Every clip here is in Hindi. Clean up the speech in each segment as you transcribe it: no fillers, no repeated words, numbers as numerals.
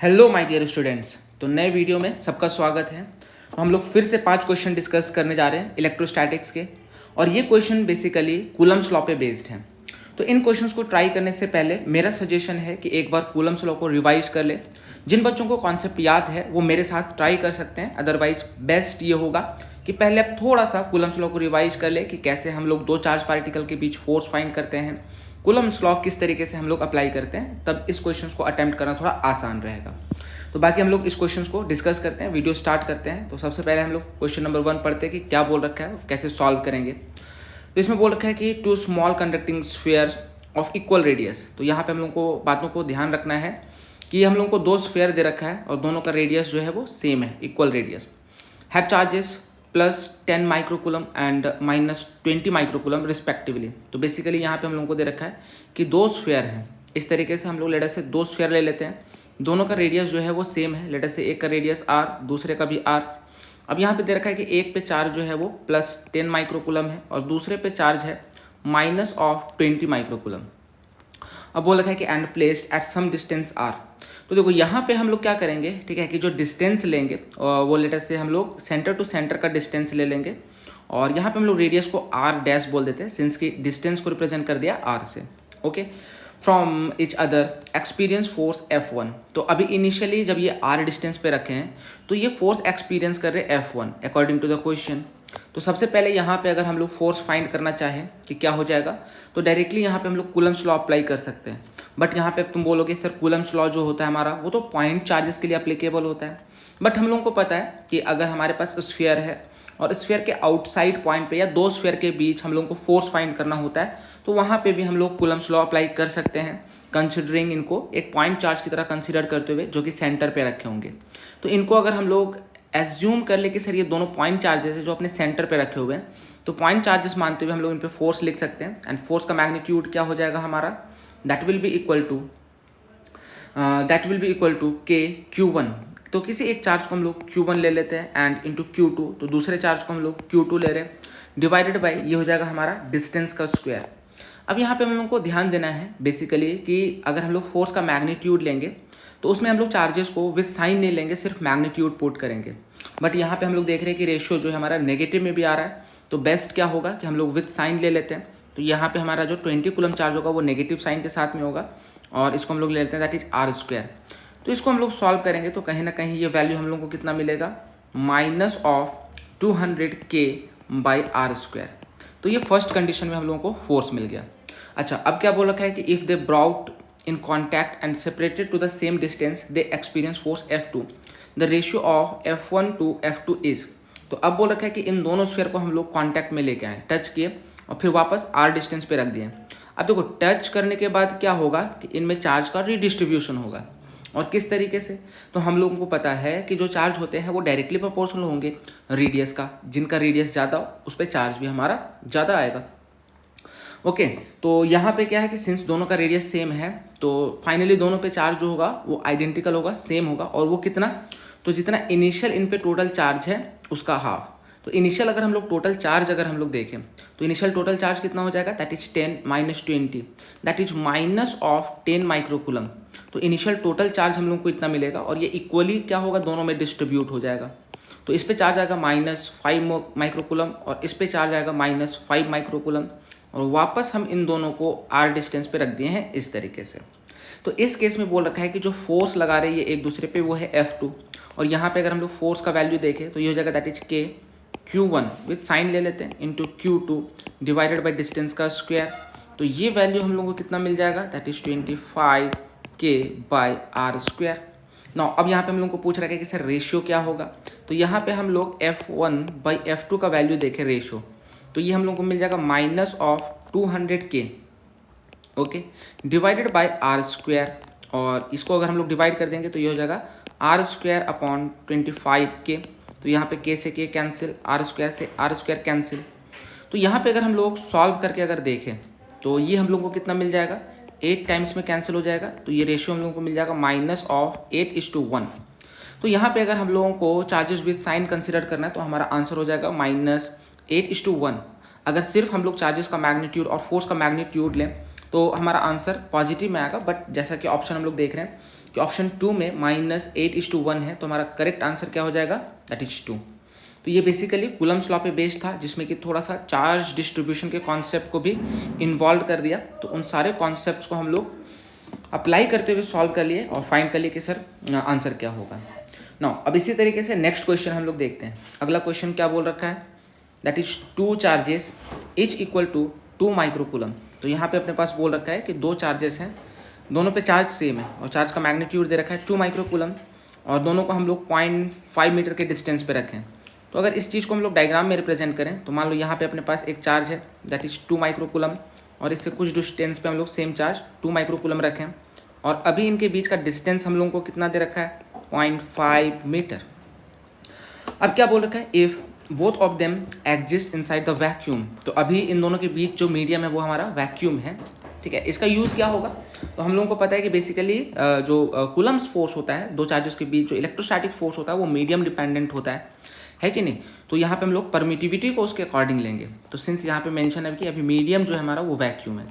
Hello my dear students. तो नए वीडियो में सबका स्वागत है। तो हम लोग फिर से 5 क्वेश्चन डिस्कस करने जा रहे हैं इलेक्ट्रोस्टैटिक्स के, और ये क्वेश्चन बेसिकली कूलम्स लॉ पे बेस्ड हैं। तो इन क्वेश्चंस को ट्राई करने से पहले मेरा सजेशन है कि एक बार कूलम्स लॉ को रिवाइज कर ले। जिन बच्चों को कॉन्सेप्ट याद है वो मेरे साथ ट्राई कर सकते हैं, अदरवाइज बेस्ट ये होगा कि पहले आप थोड़ा सा कूलम्स लॉ को रिवाइज कर ले कि कैसे हम लोग दो चार्ज पार्टिकल के बीच फोर्स फाइंड करते हैं, कूलम्स लॉ किस तरीके से हम लोग अप्लाई करते हैं, तब इस क्वेश्चन को अटेम्प्ट करना थोड़ा आसान रहेगा। तो बाकी हम लोग इस क्वेश्चन को डिस्कस करते हैं, वीडियो स्टार्ट करते हैं। तो सबसे पहले हम लोग क्वेश्चन नंबर 1 पढ़ते हैं कि क्या बोल रखा है, कैसे सॉल्व करेंगे। तो इसमें बोल रखा है कि 2 small conducting spheres of equal radius. तो यहाँ पे हम लोग को बातों को ध्यान रखना है कि हम लोग को 2 स्फीयर दे रखा है और दोनों का रेडियस जो है वो सेम है, equal radius. Have charges +10 microcoulomb and -20 microcoulomb respectively. तो बेसिकली यहाँ पे हम लोगों को दे रखा है कि 2 स्फीयर हैं। इस तरीके से हम लोग लेटर से 2 स्फीयर ले लेते हैं, दोनों का रेडियस जो है वो सेम है। लेटर से एक का रेडियस r, दूसरे का भी r। अब यहाँ पे दे रखा है कि एक पे चार्ज जो है वो +10 माइक्रोकूलम है और दूसरे पे चार्ज है -20 माइक्रोकूलम। अब बोल रखा है कि and placed at some distance r। तो देखो यहाँ पे हम लोग क्या करेंगे, ठीक है, कि जो डिस्टेंस लेंगे वो लेटर से हम लोग सेंटर टू सेंटर का डिस्टेंस ले लेंगे, और यहाँ पे हम लोग रेडियस को r डैश बोल देते हैं, सिंस की डिस्टेंस को रिप्रेजेंट कर दिया r से। Okay, from each other experience force F1। तो अभी इनिशियली जब ये r डिस्टेंस पे रखे हैं तो ये फोर्स एक्सपीरियंस कर रहे हैं F1 according to the question. तो सबसे पहले यहाँ पे अगर हम लोग फोर्स फाइंड करना चाहें कि क्या हो जाएगा, तो डायरेक्टली यहाँ पे हम लोग कूलम्स लॉ अप्लाई कर सकते हैं। बट यहाँ पे तुम बोलोगे सर कूलम्स लॉ जो होता है हमारा वो तो पॉइंट चार्जेस के लिए अप्लीकेबल होता है। बट हम लोगों को पता है कि अगर हमारे पास स्फीयर है और स्फीयर के आउटसाइड पॉइंट पे या 2 स्फीयर के बीच हम लोगों को फोर्स फाइंड करना होता है, तो वहाँ पे भी हम लोग कूलम्स लॉ अप्लाई कर सकते हैं, कंसिडरिंग इनको एक पॉइंट चार्ज की तरह कंसिडर करते हुए जो कि सेंटर पे रखे होंगे। तो इनको अगर हम लोग एज्यूम कर ले कि सर ये दोनों पॉइंट चार्जेस है जो अपने सेंटर पे रखे हुए हैं, तो पॉइंट चार्जेस मानते हुए हम लोग इन पे फोर्स लिख सकते हैं। एंड फोर्स का मैग्नीट्यूड क्या हो जाएगा हमारा, that will be equal to k Q1। तो किसी एक चार्ज को हम लोग Q1 ले लेते हैं एंड इंटू Q2, तो दूसरे चार्ज को हम लोग Q2 ले रहे हैं, डिवाइडेड बाई ये हो जाएगा हमारा डिस्टेंस का स्क्वायर। अब यहाँ पे हम लोग को ध्यान देना है बेसिकली कि अगर हम लोग फोर्स का मैग्नीट्यूड लेंगे तो उसमें हम लोग चार्जेस को विद साइन नहीं लेंगे, सिर्फ मैग्नीट्यूड पुट करेंगे। बट यहाँ पे हम लोग देख रहे हैं कि रेशियो जो है हमारा नेगेटिव में भी आ रहा है, तो बेस्ट क्या होगा कि हम लोग विद साइन ले लेते हैं। तो यहाँ पे हमारा जो 20 कूलम चार्ज होगा वो नेगेटिव साइन के साथ में होगा, और इसको हम लोग ले लेते हैं दैट इज r²। तो इसको हम लोग सॉल्व करेंगे तो कहीं ना कहीं ये वैल्यू हम लोग को कितना मिलेगा, -200k/r²। तो ये फर्स्ट कंडीशन में हम लोगों को फोर्स मिल गया। अच्छा, अब क्या बोल रखा है कि if they brought in contact and separated to the same distance they experience force F2, the ratio of F1 to F2 is. तो अब बोल रखा है कि इन दोनों स्फीयर को हम लोग कॉन्टैक्ट में लेके आए, टच किए और फिर वापस r डिस्टेंस पे रख दिए। अब देखो टच करने के बाद क्या होगा कि इनमें चार्ज का रीडिस्ट्रीब्यूशन होगा, और किस तरीके से, तो हम लोगों को पता है कि जो चार्ज होते हैं वो डायरेक्टली प्रोपोर्शनल होंगे रेडियस का, जिनका रेडियस ज़्यादा हो उस पर चार्ज भी हमारा ज़्यादा आएगा। ओके, तो यहाँ पे क्या है कि सिंस दोनों का रेडियस सेम है तो फाइनली दोनों पे चार्ज जो होगा वो आइडेंटिकल होगा, सेम होगा, और वो कितना, तो जितना इनिशियल इन पे टोटल चार्ज है उसका हाफ। तो इनिशियल अगर हम लोग टोटल चार्ज अगर हम लोग देखें तो इनिशियल टोटल चार्ज कितना हो जाएगा, that is 10 - 20, that is -10 microcoulomb. तो इनिशियल टोटल चार्ज हम लोग को इतना मिलेगा, और ये इक्वली क्या होगा, दोनों में डिस्ट्रीब्यूट हो जाएगा। तो इस पे चार्ज आएगा -5 माइक्रोकूलम और इस पे चार्ज आएगा -5 माइक्रोकूलम, और वापस हम इन दोनों को r डिस्टेंस पे रख दिए हैं इस तरीके से। तो इस केस में बोल रखा है कि जो फोर्स लगा रहे हैं ये एक दूसरे पे वो है F2, और यहाँ पे अगर हम लोग फोर्स का वैल्यू देखें तो ये हो जाएगा दैट इज के Q1 विथ साइन ले लेते हैं into Q2 divided by distance का स्क्वायर। तो ये वैल्यू हम लोग को कितना मिल जाएगा, दैट इज 25k/r²। नाउ अब यहाँ पे हम लोग को पूछ रहा है कि सर रेशियो क्या होगा, तो यहाँ पे हम लोग F1/F2 का वैल्यू देखें रेशियो, तो ये हम लोग को मिल जाएगा -200k, okay, divided by r²। और इसको अगर हम लोग डिवाइड कर देंगे तो ये हो जाएगा r²/25k। तो यहाँ पे k से k कैंसिल, r² से r² कैंसिल। तो यहाँ पे अगर हम लोग सॉल्व करके अगर देखें तो ये हम लोग को कितना मिल जाएगा, 8 टाइम्स में कैंसिल हो जाएगा, तो ये रेशियो हम लोगों को मिल जाएगा -8:1। तो यहाँ पे अगर हम लोगों को चार्जेस विद साइन कंसिडर करना है तो हमारा आंसर हो जाएगा -8:1। अगर सिर्फ हम लोग चार्जेस का मैग्नीट्यूड और फोर्स का मैग्नीट्यूड लें तो हमारा आंसर पॉजिटिव में आएगा, बट जैसा कि ऑप्शन हम लोग देख रहे हैं कि ऑप्शन 2 में -8:1 है, तो हमारा करेक्ट आंसर क्या हो जाएगा, दैट इज 2। तो ये बेसिकली कूलम्स लॉ पे बेस्ड था, जिसमें कि थोड़ा सा चार्ज डिस्ट्रीब्यूशन के कॉन्सेप्ट को भी इन्वॉल्व कर दिया। तो उन सारे कॉन्सेप्ट्स को हम लोग अप्लाई करते हुए सॉल्व कर लिए और फाइंड कर लिए कि सर आंसर क्या होगा। नाउ अब इसी तरीके से नेक्स्ट क्वेश्चन हम लोग देखते हैं। अगला क्वेश्चन क्या बोल रखा है, that is 2 charges each equal to 2 microcoulomb. तो यहाँ पे अपने पास बोल रखा है कि 2 चार्जेस हैं, दोनों पे चार्ज सेम है और चार्ज का मैग्नीट्यूड दे रखा है 2 माइक्रोकूलम और दोनों को हम लोग 0.5 मीटर के डिस्टेंस पे रखें। तो अगर इस चीज़ को हम लोग डायग्राम में रिप्रेजेंट करें तो मान लो यहाँ पे अपने पास एक चार्ज है दैट इज 2 माइक्रोकूलम और इससे कुछ डिस्टेंस पे हम लोग सेम चार्ज 2 माइक्रोकूलम रखें और अभी इनके बीच का डिस्टेंस हम लोगों को कितना दे रखा है, 0.5 मीटर। अब क्या बोल रखा है, if both of them exist inside the vacuum. तो अभी इन दोनों के बीच जो मीडियम है वो हमारा वैक्यूम है, ठीक है। इसका यूज़ क्या होगा, तो हम लोगों को पता है कि बेसिकली जो कूलम्स फोर्स होता है दो चार्जेस के बीच, जो इलेक्ट्रोस्टैटिक फोर्स होता है वो मीडियम डिपेंडेंट होता है कि नहीं। तो यहाँ पे हम लोग परमिटिविटी को उसके अकॉर्डिंग लेंगे। तो सिंस यहाँ पे मेंशन है कि अभी मीडियम जो है हमारा वो वैक्यूम है,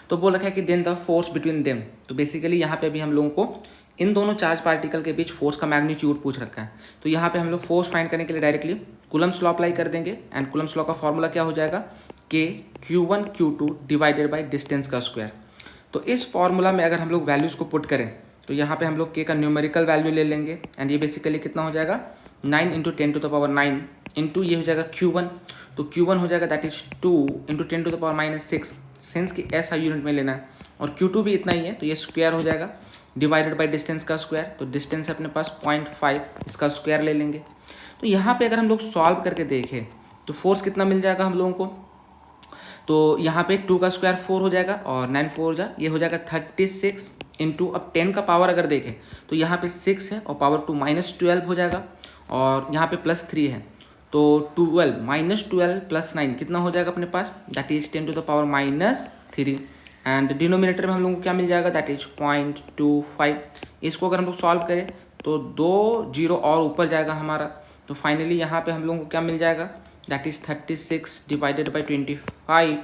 तो बोल रखा है कि then the force between them. तो बेसिकली यहाँ पे अभी हम लोगों को इन दोनों चार्ज पार्टिकल के बीच फोर्स का मैग्नीट्यूड पूछ रखा है। तो यहाँ पे हम लोग फोर्स फाइंड करने के लिए डायरेक्टली कूलम्स लॉ अप्लाई कर देंगे एंड कूलम्स लॉ का फॉर्मूला क्या हो जाएगा, के Q1 Q2 divided by distance का स्क्वायर। तो इस फॉर्मूला में अगर हम लोग वैल्यूज़ को पुट करें तो यहाँ पे हम लोग के का न्यूमेरिकल वैल्यू ले लेंगे एंड ये बेसिकली कितना हो जाएगा, 9 × 10⁻9 इंटू ये हो जाएगा Q1। तो Q1 हो जाएगा दैट इज 2 × 10⁻6 सेंस की SI यूनिट में लेना है और Q2 भी इतना ही है, तो ये स्क्वायर हो जाएगा डिवाइडेड बाई डिस्टेंस का स्क्वायर। तो डिस्टेंस अपने पास 0.5, इसका स्क्वायर ले लेंगे। तो यहाँ पे अगर हम लोग सॉल्व करके देखें तो फोर्स कितना मिल जाएगा हम लोगों को, तो यहाँ पे 2 का स्क्वायर 4 हो जाएगा और 9 4 जा ये हो जाएगा 36 इंटू, अब 10 का पावर अगर देखें तो यहाँ पे 6 है और पावर 2 -12 हो जाएगा और यहाँ पे +3 है, तो 12 -12 + 9 कितना हो जाएगा अपने पास, दैट इज 10⁻³ एंड डिनोमिनेटर में हम लोगों को क्या मिल जाएगा, दैट इज 0.25। इसको अगर हम लोग सॉल्व करें तो 2 0 और ऊपर जाएगा हमारा, तो फाइनली यहाँ पे हम लोगों को क्या मिल जाएगा, that is 36 divided by 25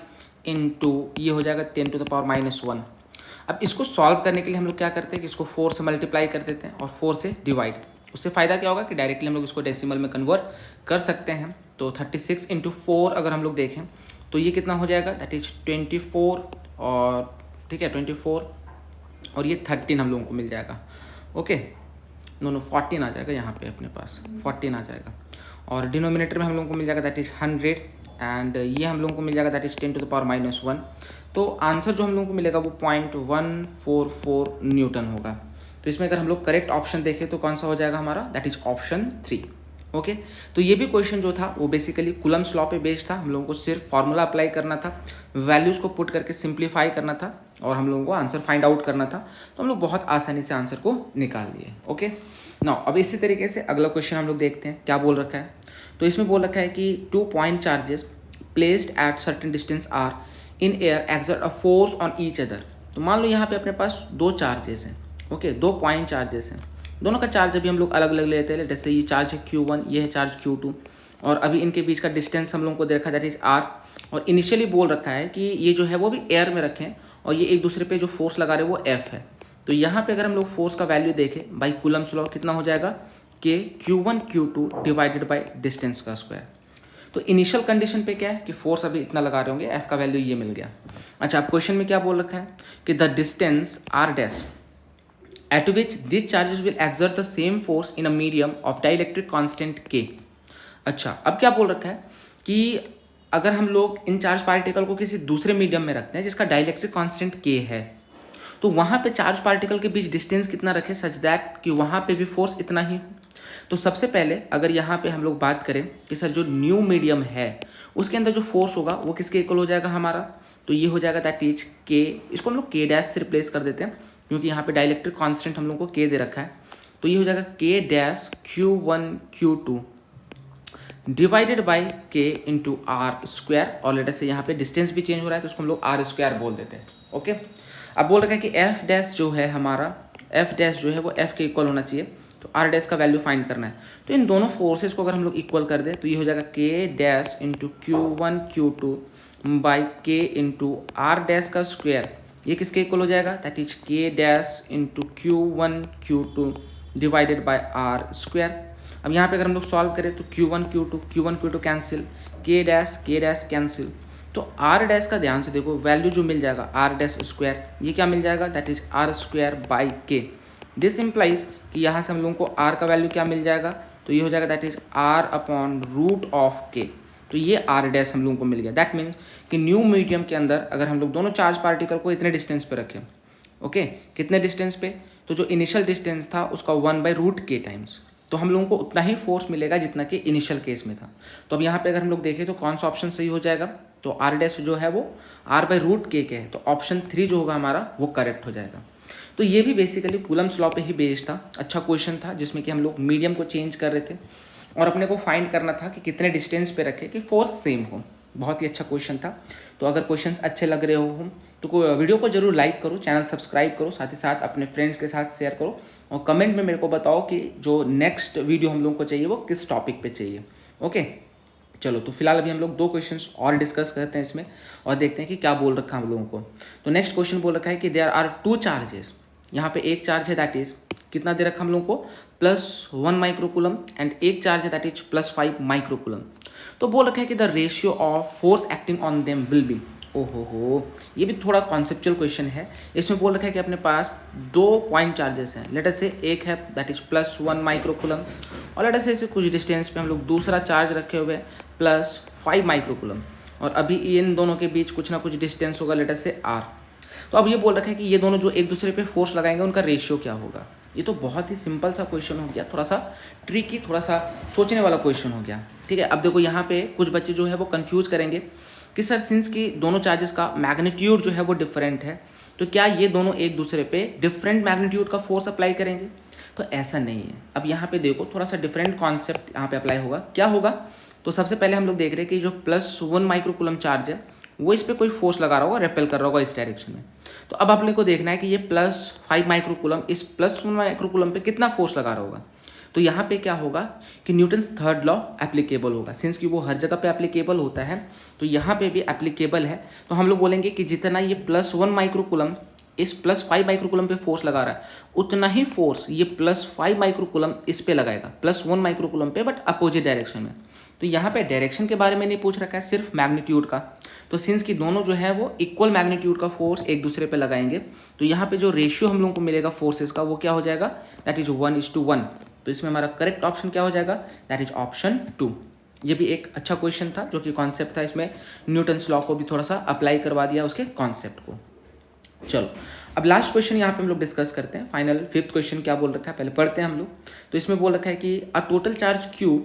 into ये हो जाएगा 10⁻⁻1। अब इसको सॉल्व करने के लिए हम लोग क्या करते हैं कि इसको 4 से मल्टीप्लाई कर देते हैं और 4 से डिवाइड। उससे फ़ायदा क्या होगा कि डायरेक्टली हम लोग इसको डेसिमल में कन्वर्ट कर सकते हैं। तो 36 × 4 अगर हम लोग देखें तो ये कितना हो जाएगा, दैट इज 24 और ठीक है 24 और ये 13 हम लोगों को मिल जाएगा। ओके, दोनों 14 आ जाएगा, यहाँ पे अपने पास 14 आ जाएगा और डिनोमिनेटर में हम लोगों को मिल जाएगा दैट इज 100 एंड ये हम लोगों को मिल जाएगा दैट इज 10⁻⁻1। तो आंसर जो हम लोगों को मिलेगा वो 0.144 न्यूटन होगा। तो इसमें अगर हम लोग करेक्ट ऑप्शन देखें तो कौन सा हो जाएगा हमारा, दैट इज ऑप्शन 3। ओके, तो ये भी क्वेश्चन जो था वो बेसिकली कूलम्स लॉ पे बेस्ड था। हम लोगों को सिर्फ फार्मूला अप्लाई करना था, वैल्यूज़ को पुट करके सिंप्लीफाई करना था और हम लोगों को आंसर फाइंड आउट करना था। तो हम लोग बहुत आसानी से आंसर को निकाल लिए। ओके, नाउ अब इसी तरीके से अगला क्वेश्चन हम लोग देखते हैं क्या बोल रखा है। तो इसमें बोल रखा है कि 2 point charges placed at certain distance r in air exert a force on each other. तो मान लो यहाँ पे अपने पास 2 चार्जेस हैं, ओके 2 पॉइंट चार्जेस हैं, दोनों का चार्ज अभी हम लोग अलग अलग लेते हैं। जैसे ये चार्ज है Q1, ये है चार्ज Q2 और अभी इनके बीच का डिस्टेंस हम लोगों को देखा दैट इज R और इनिशियली बोल रखा है कि ये जो है वो भी एयर में रखें और ये एक दूसरे पे जो फोर्स लगा रहे हैं वो F है। तो यहाँ पे अगर हम लोग फोर्स का वैल्यू देखें बाई कूलम्स लॉ कितना हो जाएगा, कि Q1 Q2 divided by distance का स्क्वायर। तो इनिशियल कंडीशन पे क्या है कि फोर्स अभी इतना लगा रहे होंगे, F का वैल्यू ये मिल गया। अच्छा, अब क्वेश्चन में क्या बोल रखा है कि the distance R dash at which these charges will exert the same force in a medium of dielectric constant K। अच्छा, अब क्या बोल रखा है कि अगर हम लोग इन चार्ज पार्टिकल को किसी दूसरे मीडियम में रखते हैं जिसका डाइलेक्ट्रिक कांस्टेंट K है, तो वहाँ पे चार्ज पार्टिकल के बीच डिस्टेंस कितना रखें सच दैट कि वहाँ पे भी फोर्स इतना ही हो। तो सबसे पहले अगर यहाँ पे हम लोग बात करें कि सर जो न्यू मीडियम है उसके अंदर जो फोर्स होगा वो किसके इक्वल हो जाएगा हमारा, तो ये हो जाएगा दैट इज K। इसको हम लोग K डैश से रिप्लेस कर देते हैं क्योंकि यहाँ पे डाइलेक्ट्रिक कांस्टेंट हम लोग को K दे रखा है। तो ये हो जाएगा K dash Q1 Q2 divided by K into R square और लेटर से यहाँ पे डिस्टेंस भी चेंज हो रहा है तो उसको हम लोग R स्क्वायर बोल देते हैं। ओके, अब बोल रखा है कि F डैश जो है हमारा, F डैश जो है वो F के इक्वल होना चाहिए, तो R डैश का वैल्यू फाइंड करना है। तो इन दोनों फोर्सेस को अगर हम लोग इक्वल कर दें तो ये हो जाएगा K dash into Q1 Q2 by K into R dash का स्क्वायर ये किसके इक्वल हो जाएगा, that is k dash into Q1 Q2 divided by r square. अब यहाँ पे अगर हम लोग सॉल्व करें तो Q1 Q2 कैंसिल, के डैश कैंसिल, तो आर डैश का ध्यान से देखो वैल्यू जो मिल जाएगा आर डैश स्क्वायर, ये क्या मिल जाएगा, that is r square by k. This implies कि यहाँ से हम लोगों को आर का वैल्यू क्या मिल जाएगा, तो ये हो जाएगा that is r upon root of k. तो ये आर डैश हम लोगों को मिल गया। दैट मीन्स कि न्यू मीडियम के अंदर अगर हम लोग दोनों चार्ज पार्टिकल को इतने डिस्टेंस पे रखें, ओके कितने डिस्टेंस पे, तो जो इनिशियल डिस्टेंस था उसका 1/√k टाइम्स, तो हम लोगों को उतना ही फोर्स मिलेगा जितना कि इनिशियल केस में था। तो अब यहाँ पे अगर हम लोग देखें तो कौन सा ऑप्शन सही हो जाएगा, तो आर डैश जो है वो r/√k के है, तो ऑप्शन 3 जो होगा हमारा वो करेक्ट हो जाएगा। तो ये भी बेसिकली कूलम्स लॉ पे ही बेस्ड था, अच्छा क्वेश्चन था जिसमें कि हम लोग मीडियम को चेंज कर रहे थे और अपने को फाइंड करना था कि कितने डिस्टेंस पे रखे कि फोर्स सेम हो। बहुत ही अच्छा क्वेश्चन था। तो अगर क्वेश्चंस अच्छे लग रहे हो तो वीडियो को जरूर लाइक करो, चैनल सब्सक्राइब करो, साथ ही साथ अपने फ्रेंड्स के साथ शेयर करो और कमेंट में मेरे को बताओ कि जो नेक्स्ट वीडियो हम लोगों को चाहिए वो किस टॉपिक पे चाहिए। ओके चलो, तो फिलहाल अभी हम लोग 2 क्वेश्चंस और डिस्कस करते हैं इसमें और देखते हैं कि क्या बोल रखा है हम लोगों को। तो नेक्स्ट क्वेश्चन बोल रखा है कि देयर आर 2 चार्जेस, यहाँ पे एक चार्ज है दैट इज कितना दे रखा हम लोगों को +1 माइक्रोकूलम एंड एक चार्ज है दैट इज +5 माइक्रोकूलम। तो बोल रखा है कि the ratio of force acting on them will be, ओहो ये भी थोड़ा कॉन्सेप्चुअल क्वेश्चन है। इसमें बोल रखा है कि अपने पास 2 पॉइंट चार्जेस हैं, लेट अस से एक है दैट इज +1 माइक्रोकूलम और लेट अस से इसे कुछ डिस्टेंस पे हम लोग दूसरा चार्ज रखे हुए +5 माइक्रोकूलम और अभी इन दोनों के बीच कुछ ना कुछ डिस्टेंस होगा लेट अस से r। तो अब ये बोल रखा है कि ये दोनों जो एक दूसरे पे फोर्स लगाएंगे उनका रेशियो क्या होगा। ये तो बहुत ही सिंपल सा क्वेश्चन हो गया, थोड़ा सा ट्रिकी, थोड़ा सा सोचने वाला क्वेश्चन हो गया। ठीक है, अब देखो यहाँ पे कुछ बच्चे जो है वो कंफ्यूज करेंगे कि सर सिंस की दोनों चार्जेस का मैग्नीट्यूड जो है वो डिफरेंट है तो क्या ये दोनों एक दूसरे पे डिफरेंट मैग्नीट्यूड का फोर्स अप्लाई करेंगे, तो ऐसा नहीं है। अब यहाँ पे देखो थोड़ा सा डिफरेंट कॉन्सेप्ट यहाँ पे अप्लाई होगा। क्या होगा, तो सबसे पहले हम लोग देख रहे हैं कि जो +1 माइक्रोकूलम चार्ज है वो इस पर कोई फोर्स लगा रहा होगा, रेपेल कर रहा होगा इस डायरेक्शन में। तो अब अपने को देखना है कि ये +5 माइक्रोकूलम इस +1 माइक्रोकूलम पे कितना फोर्स लगा रहा होगा। तो यहाँ पे क्या होगा कि न्यूटन्स थर्ड लॉ एप्लीकेबल होगा, सिंस कि वो हर जगह पे एप्लीकेबल होता है तो यहाँ पे भी एप्लीकेबल है। तो हम लोग बोलेंगे कि जितना ये +1 माइक्रोकूलम इस +5 माइक्रोकूलम पे फोर्स लगा रहा है उतना ही फोर्स ये +5 माइक्रोकूलम इस पे लगाएगा +1 माइक्रोकूलम पे, बट अपोजिट डायरेक्शन में। तो यहाँ पे डायरेक्शन के बारे में नहीं पूछ रखा है, सिर्फ मैग्नीट्यूड का। तो सिंस कि दोनों जो है वो इक्वल मैग्नीट्यूड का फोर्स एक दूसरे पे लगाएंगे तो यहाँ पे जो रेशियो हम लोगों को मिलेगा फोर्सेस का वो क्या हो जाएगा, दैट इज 1:1। तो इसमें हमारा करेक्ट ऑप्शन क्या हो जाएगा, दैट इज ऑप्शन 2। ये भी एक अच्छा क्वेश्चन था जो कि कॉन्सेप्ट था, इसमें न्यूटन्स लॉ को भी थोड़ा सा अप्लाई करवा दिया उसके कॉन्सेप्ट को। चलो अब लास्ट क्वेश्चन यहाँ पे हम लोग डिस्कस करते हैं, फाइनल 5th क्वेश्चन क्या बोल रखा है पहले पढ़ते हैं हम लोग। तो इसमें बोल रखा है कि a total charge Q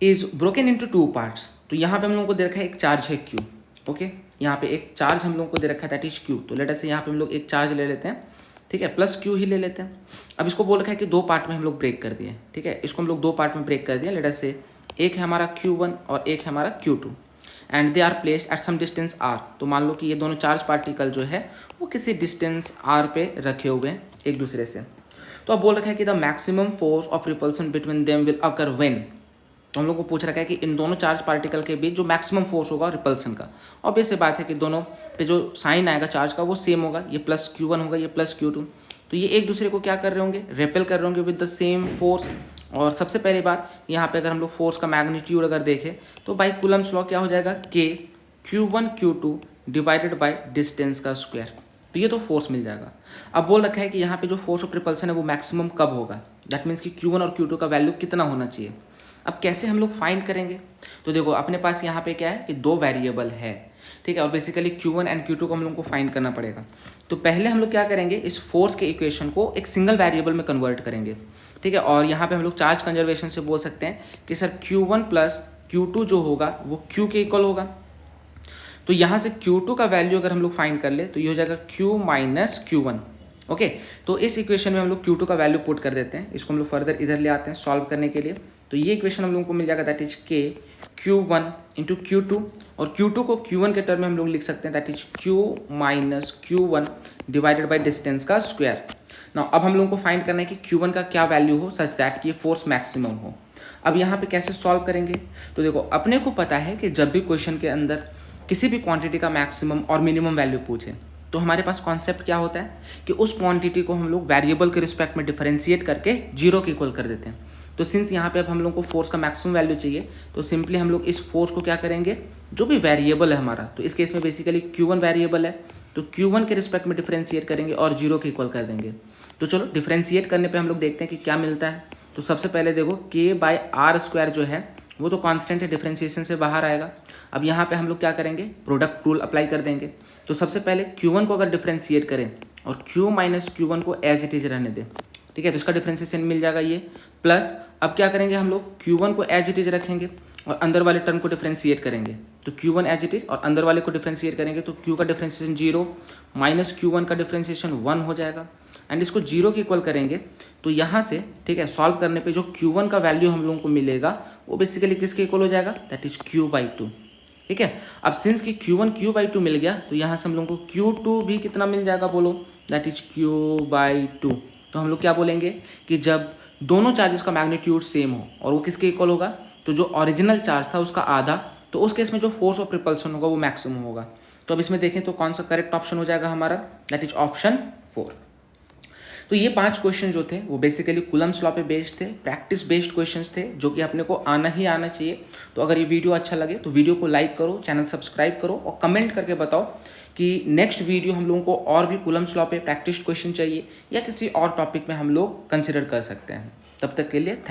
is broken into 2 parts. तो यहाँ पे हम लोगों को दे रखा है एक चार्ज है Q, ओके यहाँ पे एक चार्ज हम लोगों को दे रखा है दैट इज Q। तो लेट अस से यहाँ पे हम लोग एक चार्ज ले लेते हैं, ठीक है, +Q ही ले लेते हैं। अब इसको बोल रखा है कि 2 पार्ट में हम लोग ब्रेक कर दिए, ठीक है, इसको हम लोग 2 पार्ट में ब्रेक कर दिए। लेट अस से एक है हमारा Q1 और एक है हमारा Q2 and they are placed at some distance r। तो मान लो कि ये दोनों चार्ज पार्टिकल जो है वो किसी डिस्टेंस r पे रखे हुए हैं एक दूसरे से। तो अब बोल रखा है कि the maximum force of repulsion between them will occur when. तो हम लोग को पूछ रखा है कि इन दोनों चार्ज पार्टिकल के बीच जो मैक्सिमम फोर्स होगा रिपल्सन का, ऑब्वियस बात है कि दोनों पे जो साइन आएगा चार्ज का वो सेम होगा, ये +Q1 होगा ये +Q2। तो ये एक दूसरे को क्या कर रहे होंगे, रेपेल कर रहे होंगे विद द सेम फोर्स। और सबसे पहली बात यहाँ पे अगर हम लोग फोर्स का मैग्नीट्यूड अगर देखें तो बाई कूलम्स लॉ क्या हो जाएगा, K Q1 Q2 divided by distance का स्क्वायर। तो ये तो फोर्स मिल जाएगा। अब बोल रखा है कि यहाँ पे जो फोर्स ऑफ रिपल्सन है वो मैक्सिमम कब होगा, दैट मीन्स कि Q1 और Q2 का वैल्यू कितना होना चाहिए। अब कैसे हम लोग फाइंड करेंगे, तो देखो अपने पास यहाँ पे क्या है कि 2 वेरिएबल है, ठीक है, और बेसिकली Q1 एंड Q2 को हम लोग को फाइंड करना पड़ेगा। तो पहले हम लोग क्या करेंगे, इस फोर्स के इक्वेशन को एक सिंगल वेरिएबल में कन्वर्ट करेंगे, ठीक है। और यहाँ पे हम लोग चार्ज कंजर्वेशन से बोल सकते हैं कि सर Q1 प्लस Q2 जो होगा वो Q के इक्वल होगा। तो यहाँ से Q2 का वैल्यू अगर हम लोग फाइंड कर ले तो ये हो जाएगा Q माइनस Q1, ओके। तो इस इक्वेशन में हम लोग Q2 का वैल्यू पुट कर देते हैं, इसको हम लोग फर्दर इधर ले आते हैं सॉल्व करने के लिए। तो ये इक्वेशन हम लोगों को मिल जाएगा that is K Q1 into Q2, और Q2 को Q1 के टर्म में हम लोग लिख सकते हैं that is Q minus Q1 divided by distance का स्क्वायर। नाउ अब हम लोगों को फाइंड करना है कि Q1 का क्या वैल्यू हो सच दैट कि फोर्स मैक्सिमम हो। अब यहाँ पे कैसे सॉल्व करेंगे, तो देखो अपने को पता है कि जब भी क्वेश्चन के अंदर किसी भी क्वांटिटी का मैक्सिमम और मिनिमम वैल्यू पूछे तो हमारे पास कॉन्सेप्ट क्या होता है कि उस क्वांटिटी को हम लोग वेरिएबल के रिस्पेक्ट में डिफरेंशिएट करके जीरो के इक्वल कर देते हैं। तो सिंस यहाँ पे अब हम लोग को फोर्स का मैक्सिमम वैल्यू चाहिए, तो सिंपली हम लोग इस फोर्स को क्या करेंगे, जो भी वेरिएबल है हमारा, तो इस केस में बेसिकली Q1 वेरिएबल है, तो Q1 के रिस्पेक्ट में डिफरेंशिएट करेंगे और जीरो के इक्वल कर देंगे। तो चलो डिफरेंशिएट करने पे हम लोग देखते हैं कि क्या मिलता है। तो सबसे पहले देखो K/R² जो है वो तो कांस्टेंट है, डिफरेंशिएशन से बाहर आएगा। अब यहाँ पे हम लोग क्या करेंगे, प्रोडक्ट रूल अप्लाई कर देंगे। तो सबसे पहले Q1 को अगर डिफरेंशिएट करें और Q माइनस Q1 को एज इट इज रहने दें, ठीक है, तो इसका डिफरेंशिएशन मिल जाएगा ये। प्लस अब क्या करेंगे, हम लोग Q1 को एज इट इज रखेंगे और अंदर वाले टर्म को डिफरेंशिएट करेंगे। तो Q1 एज इट इज और अंदर वाले को डिफरेंशिएट करेंगे, तो Q का डिफरेंशिएशन 0 माइनस Q1 का डिफरेंशिएशन 1 हो जाएगा। एंड इसको 0 के इक्वल करेंगे, तो यहाँ से ठीक है सॉल्व करने पे जो Q1 का वैल्यू हम लोगों को मिलेगा वो बेसिकली किसके इक्वल हो जाएगा, दैट इज Q/2। ठीक है, अब सिंस कि Q1 Q/2 मिल गया, तो यहाँ से हम लोगों को Q2 भी कितना मिल जाएगा, बोलो, दैट इज Q/2। तो हम लोग क्या बोलेंगे कि जब दोनों चार्जेस का मैग्नीट्यूड सेम हो और वो किसके इक्वल होगा, तो जो ओरिजिनल चार्ज था उसका आधा, तो उस केस में जो फोर्स ऑफ रिपल्सन होगा वो मैक्सिमम होगा। तो अब इसमें देखें तो कौन सा करेक्ट ऑप्शन हो जाएगा हमारा, दैट इज ऑप्शन 4। तो ये 5 क्वेश्चन जो थे वो बेसिकली कूलम्स लॉ पे बेस्ड थे, प्रैक्टिस बेस्ड क्वेश्चंस थे, जो कि अपने को आना ही आना चाहिए। तो अगर ये वीडियो अच्छा लगे तो वीडियो को लाइक करो, चैनल सब्सक्राइब करो और कमेंट करके बताओ कि नेक्स्ट वीडियो हम लोगों को और भी कूलम्स लॉ पे प्रैक्टिस क्वेश्चन चाहिए या किसी और टॉपिक में हम लोग कंसिडर कर सकते हैं। तब तक के लिए थैंक